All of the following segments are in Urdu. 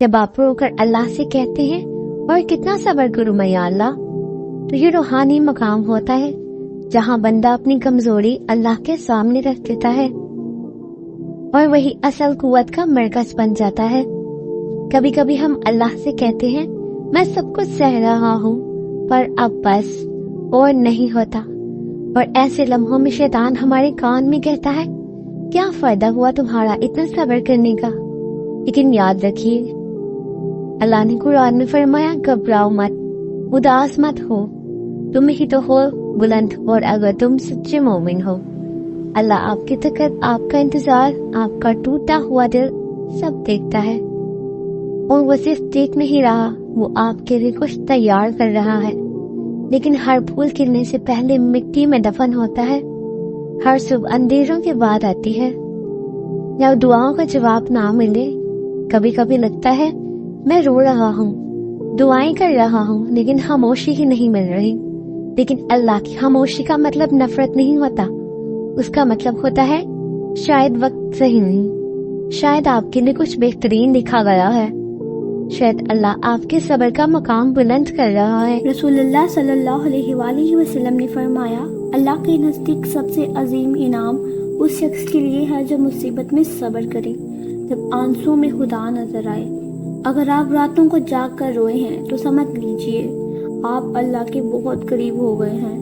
جب آپ رو کر اللہ سے کہتے ہیں اور کتنا صبر کروں میں یا اللہ، تو یہ روحانی مقام ہوتا ہے جہاں بندہ اپنی کمزوری اللہ کے سامنے رکھ دیتا ہے اور وہی اصل قوت کا مرکز بن جاتا ہے۔ کبھی کبھی ہم اللہ سے کہتے ہیں میں سب کچھ سہ رہا ہوں، پر اب بس اور نہیں ہوتا، اور ایسے لمحوں میں شیطان ہمارے کان میں کہتا ہے کیا فائدہ ہوا تمہارا اتنا صبر کرنے کا۔ لیکن یاد رکھیے، اللہ نے قرآن میں فرمایا گھبراؤ مت، اداس مت ہو، تم ہی تو ہو بلند، اور اگر تم سچے مومن ہو، اللہ آپ کی طاقت، آپ کا انتظار، آپ کا ٹوٹا ہوا دل سب دیکھتا ہے، اور وہ صرف دیکھ نہیں رہا، وہ آپ کے لیے کچھ تیار کر رہا ہے۔ لیکن ہر پھول کھلنے سے پہلے مٹی میں دفن ہوتا ہے، ہر صبح اندھیروں کے بعد آتی ہے۔ جب دعاؤں کا جواب نہ ملے، کبھی کبھی لگتا ہے میں رو رہا ہوں، دعائیں کر رہا ہوں، لیکن خاموشی ہی نہیں مل رہی۔ لیکن اللہ کی خاموشی کا مطلب نفرت نہیں ہوتا، اس کا مطلب ہوتا ہے شاید وقت صحیح نہیں، شاید آپ کے لیے کچھ بہترین لکھا گیا ہے، شاید اللہ آپ کے صبر کا مقام بلند کر رہا ہے۔ رسول اللہ صلی اللہ علیہ وآلہ وسلم نے فرمایا، اللہ کے نزدیک سب سے عظیم انعام اس شخص کے لیے ہے جو مصیبت میں صبر کرے، جب آنسوں میں خدا نظر آئے۔ اگر آپ راتوں کو جاگ کر روئے ہیں تو سمجھ لیجئے آپ اللہ کے بہت قریب ہو گئے ہیں۔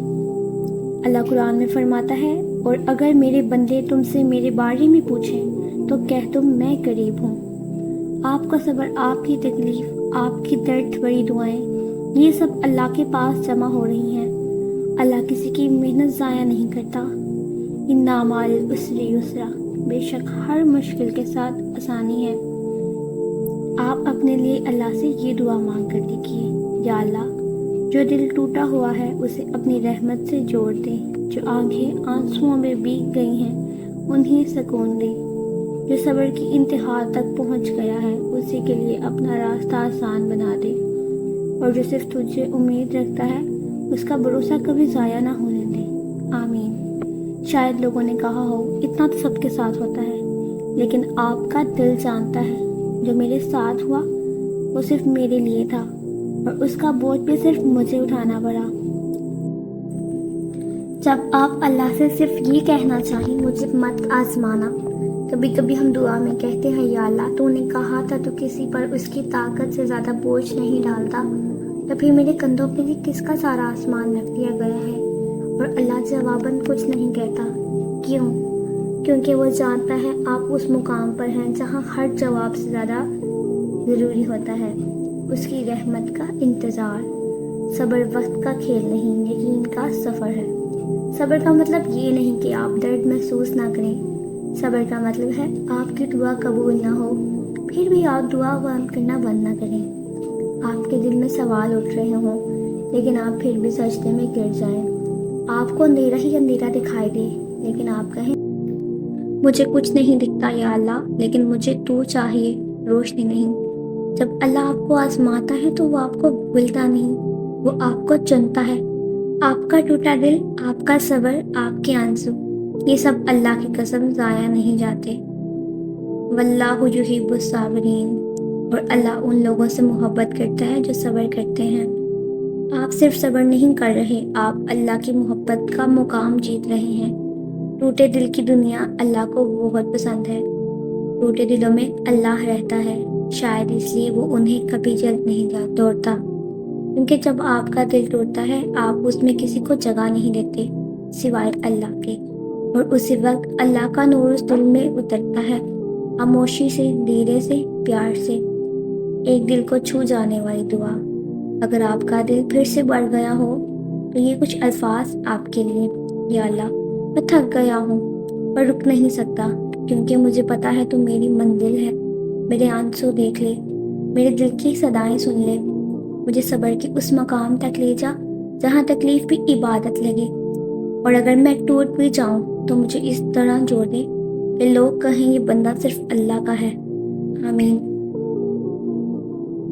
اللہ قرآن میں فرماتا ہے، اور اگر میرے بندے تم سے میرے بارے میں پوچھیں تو کہہ تم میں قریب ہوں۔ آپ کا صبر، آپ کی تکلیف، آپ کی درد بھری دعائیں، یہ سب اللہ کے پاس جمع ہو رہی ہیں۔ اللہ کسی کی محنت ضائع نہیں کرتا۔ اِنَّ مَعَ الْعُسْرِ یُسْرًا، بے شک ہر مشکل کے ساتھ آسانی ہے۔ آپ اپنے لیے اللہ سے یہ دعا مانگ کر دیکھیے، یا اللہ جو دل ٹوٹا ہوا ہے اسے اپنی رحمت سے جوڑ دے، جو آنکھیں آنسوؤں میں بھیگ گئی ہیں انہیں سکون دے، جو صبر کی انتہا تک پہنچ گیا ہے اسی کے لیے اپنا راستہ آسان بنا دے، اور جو صرف تجھے امید رکھتا ہے اس کا بھروسہ کبھی ضائع نہ ہونے دے۔ آمین۔ شاید لوگوں نے کہا ہو اتنا تو سب کے ساتھ ہوتا ہے، لیکن آپ کا دل جانتا ہے جو میرے ساتھ ہوا وہ صرف میرے لیے تھا، اور اس کا بوجھ بھی صرف مجھے اٹھانا پڑا۔ جب آپ اللہ سے صرف یہ کہنا چاہیں مجھے مت آزمانا۔ کبھی کبھی ہم دعا میں کہتے ہیں یا اللہ تو نے کہا تھا تو کسی پر اس کی طاقت سے زیادہ بوجھ نہیں ڈالتا، تو پھر میرے کندھوں پہ بھی کس کا سارا آسمان رکھ دیا گیا ہے؟ اور اللہ جواباً کچھ نہیں کہتا۔ کیوں؟ کیونکہ وہ جانتا ہے آپ اس مقام پر ہیں جہاں ہر جواب سے زیادہ ضروری ہوتا ہے اس کی رحمت کا انتظار۔ صبر وقت کا کھیل نہیں، یقین کا سفر ہے۔ صبر کا مطلب یہ نہیں کہ آپ درد محسوس نہ کریں، صبر کا مطلب ہے آپ کی دعا قبول نہ ہو پھر بھی آپ دعا کرنا بند نہ کریں۔ آپ کے دل میں سوال اٹھ رہے ہوں لیکن آپ پھر بھی سجدے میں گر جائیں، آپ کو اندھیرا ہی اندھیرا دکھائی دے لیکن آپ کہیں مجھے کچھ نہیں دکھتا یا اللہ، لیکن مجھے تو چاہیے، روشنی نہیں۔ جب اللہ آپ کو آزماتا ہے تو وہ آپ کو بھولتا نہیں، وہ آپ کو چنتا ہے۔ آپ کا ٹوٹا دل، آپ کا صبر، آپ کے آنسو، یہ سب اللہ کی قسم ضائع نہیں جاتے۔ واللہ یحب الصابرین، اور اللہ ان لوگوں سے محبت کرتا ہے جو صبر کرتے ہیں۔ آپ صرف صبر نہیں کر رہے، آپ اللہ کی محبت کا مقام جیت رہے ہیں۔ ٹوٹے دل کی دنیا اللہ کو بہت پسند ہے۔ ٹوٹے دلوں میں اللہ رہتا ہے، شاید اس لیے وہ انہیں کبھی جلد نہیں توڑتا، کیونکہ جب آپ کا دل ٹوٹتا ہے آپ اس میں کسی کو جگہ نہیں دیتے سوائے اللہ کے، اور اسی وقت اللہ کا نور اس دل میں اترتا ہے، خاموشی سے، دھیرے سے، پیار سے، ایک دل کو چھو جانے والی دعا۔ اگر آپ کا دل پھر سے بڑھ گیا ہو تو یہ کچھ الفاظ آپ کے لیے، یا اللہ میں تھک گیا ہوں پر رک نہیں سکتا، کیونکہ مجھے پتا ہے تو میری منزل ہے۔ میرے آنسو دیکھ لے، میرے دل کی صدائیں سن لے، مجھے صبر کے اس مقام تک لے جا جہاں تکلیف بھی عبادت لگے، اور اگر میں ٹوٹ بھی جاؤں تو مجھے اس طرح جوڑ دے کہ لوگ کہیں یہ بندہ صرف اللہ کا ہے۔ آمین۔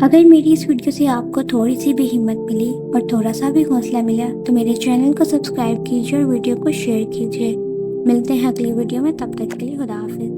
اگر میری اس ویڈیو سے آپ کو تھوڑی سی بھی ہمت ملی اور تھوڑا سا بھی حوصلہ ملا تو میرے چینل کو سبسکرائب کیجیے اور ویڈیو کو شیئر کیجیے۔ ملتے ہیں اگلی ویڈیو میں، تب تک کے لیے خدا حافظ۔